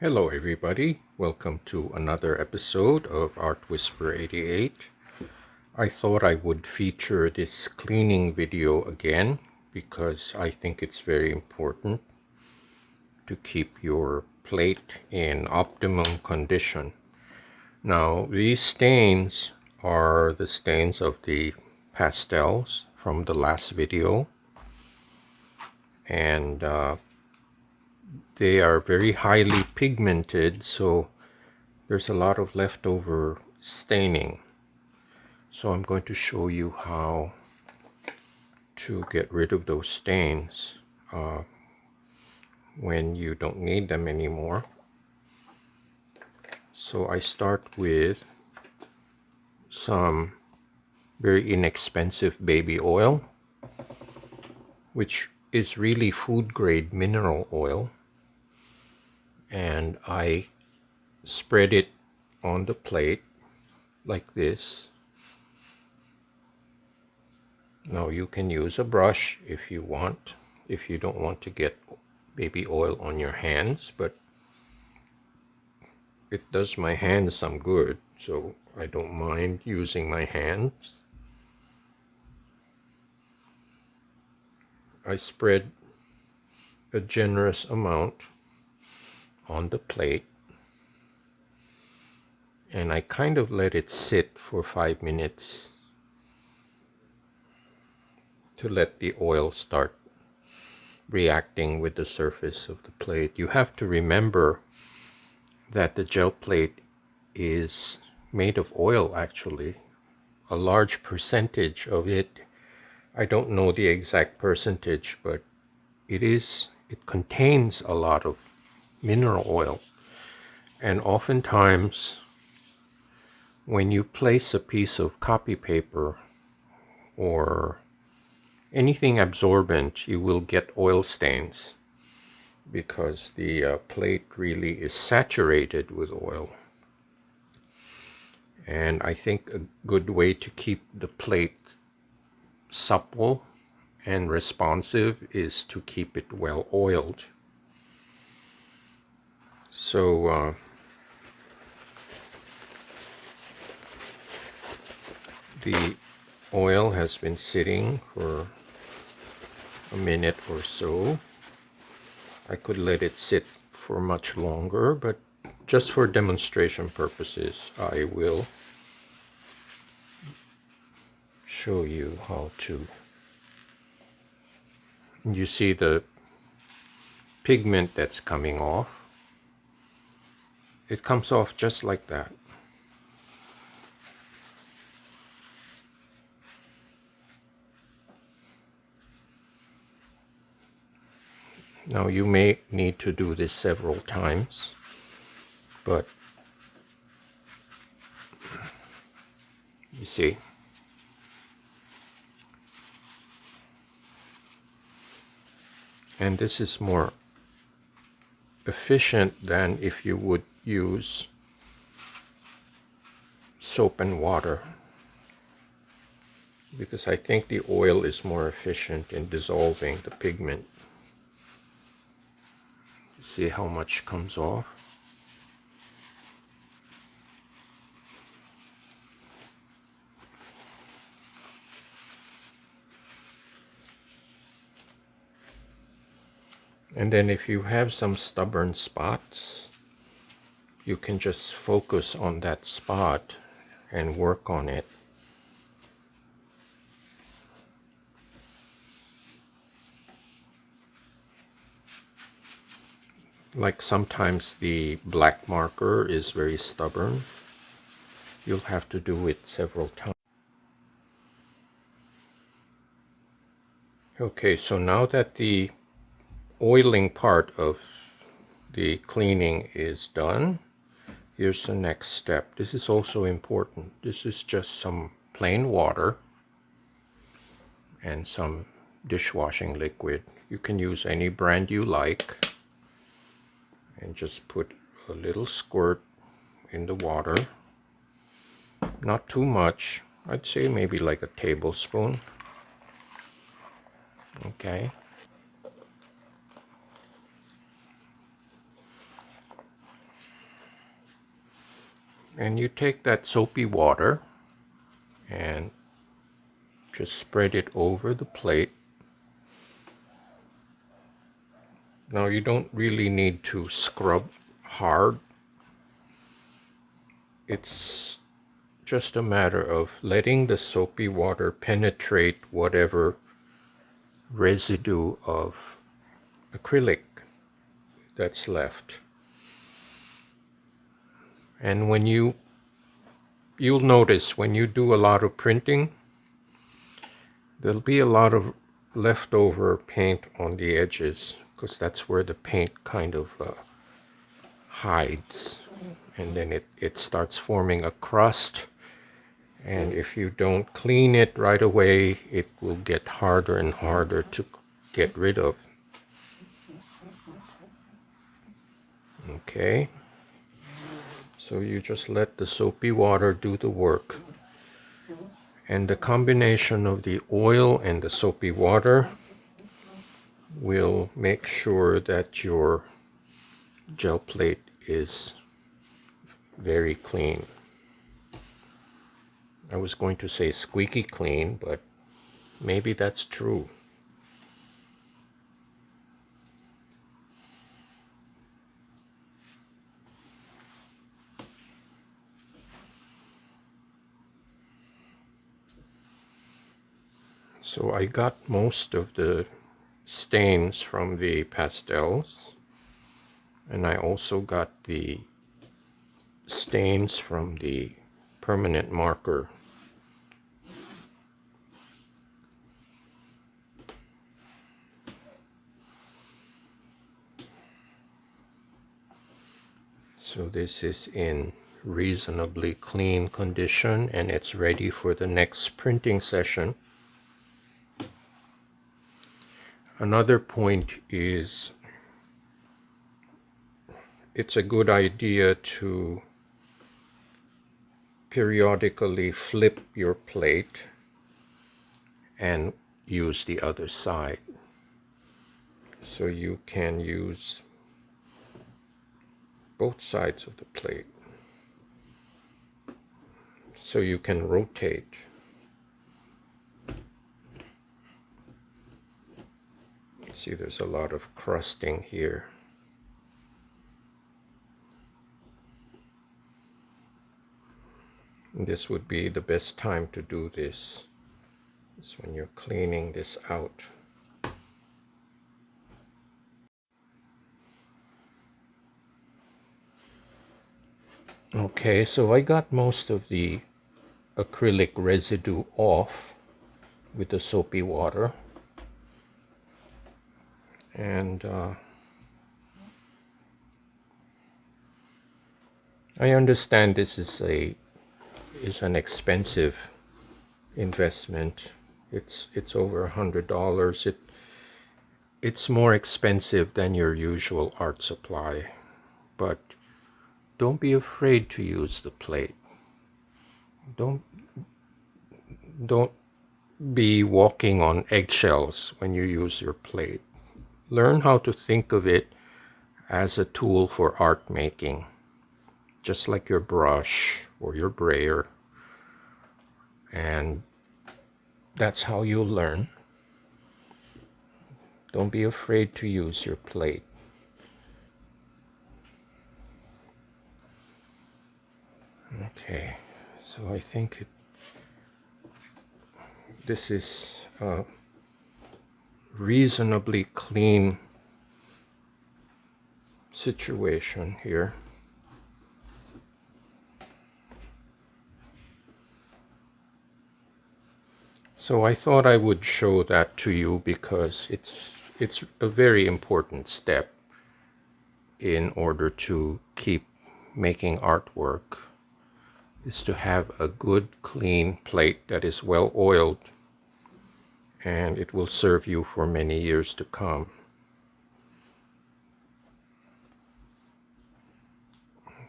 Hello everybody, welcome to another episode of Art Whisper 88. I thought I would feature this cleaning video again because I think it's very important to keep your plate in optimum condition. Now these stains are the stains of the pastels from the last video, and they are very highly pigmented, so there's a lot of leftover staining. So I'm going to show you how to get rid of those stains when you don't need them anymore. So I start with some very inexpensive baby oil, which is really food grade mineral oil, and I spread it on the plate like this. Now you can use a brush if you want, if you don't want to get baby oil on your hands, but it does my hands some good, so I don't mind using my hands. I spread a generous amount on the plate, and I kind of let it sit for 5 minutes to let the oil start reacting with the surface of the plate. You have to remember that the gel plate is made of oil actually. A large percentage of it, I don't know the exact percentage, but it contains a lot of mineral oil. And oftentimes when you place a piece of copy paper or anything absorbent, you will get oil stains because the plate really is saturated with oil. And I think a good way to keep the plate supple and responsive is to keep it well oiled. So the oil has been sitting for a minute or so. I could let it sit for much longer, but just for demonstration purposes, I will show you how to. You see the pigment that's coming off. It comes off just like that. Now you may need to do this several times, but you see, and this is more efficient than if you would use soap and water, because I think the oil is more efficient in dissolving the pigment. See how much comes off? And then if you have some stubborn spots, you can just focus on that spot and work on it. Like sometimes the black marker is very stubborn. You'll have to do it several times. Okay, so now that the oiling part of the cleaning is done, here's the next step. This is also important. This is just some plain water and some dishwashing liquid. You can use any brand you like, and just put a little squirt in the water. Not too much. I'd say maybe like a tablespoon. Okay. And you take that soapy water and just spread it over the plate. Now you don't really need to scrub hard. It's just a matter of letting the soapy water penetrate whatever residue of acrylic that's left. And you'll notice when you do a lot of printing, there'll be a lot of leftover paint on the edges because that's where the paint kind of hides, and then it starts forming a crust, and if you don't clean it right away, it will get harder and harder to get rid of. Okay, so you just let the soapy water do the work, and the combination of the oil and the soapy water will make sure that your gel plate is very clean. I was going to say squeaky clean, but maybe that's true. So I got most of the stains from the pastels, and I also got the stains from the permanent marker. So this is in reasonably clean condition, and it's ready for the next printing session. Another point is it's a good idea to periodically flip your plate and use the other side. So you can use both sides of the plate. So you can rotate. See, there's a lot of crusting here. And this would be the best time to do this. It's when you're cleaning this out. Okay, so I got most of the acrylic residue off with the soapy water. And I understand this is an expensive investment. It's over $100. It's more expensive than your usual art supply, but don't be afraid to use the plate. Don't be walking on eggshells when you use your plate. Learn how to think of it as a tool for art making, just like your brush or your brayer. And that's how you'll learn. Don't be afraid to use your plate. Okay, so I think this is a reasonably clean situation here. So I thought I would show that to you because it's a very important step in order to keep making artwork, is to have a good clean plate that is well oiled, and it will serve you for many years to come.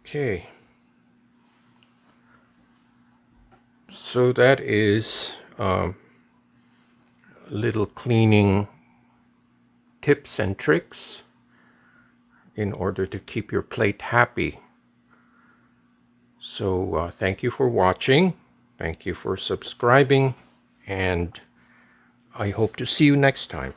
Okay, so that is little cleaning tips and tricks in order to keep your plate happy. So thank you for watching. Thank you for subscribing. And I hope to see you next time.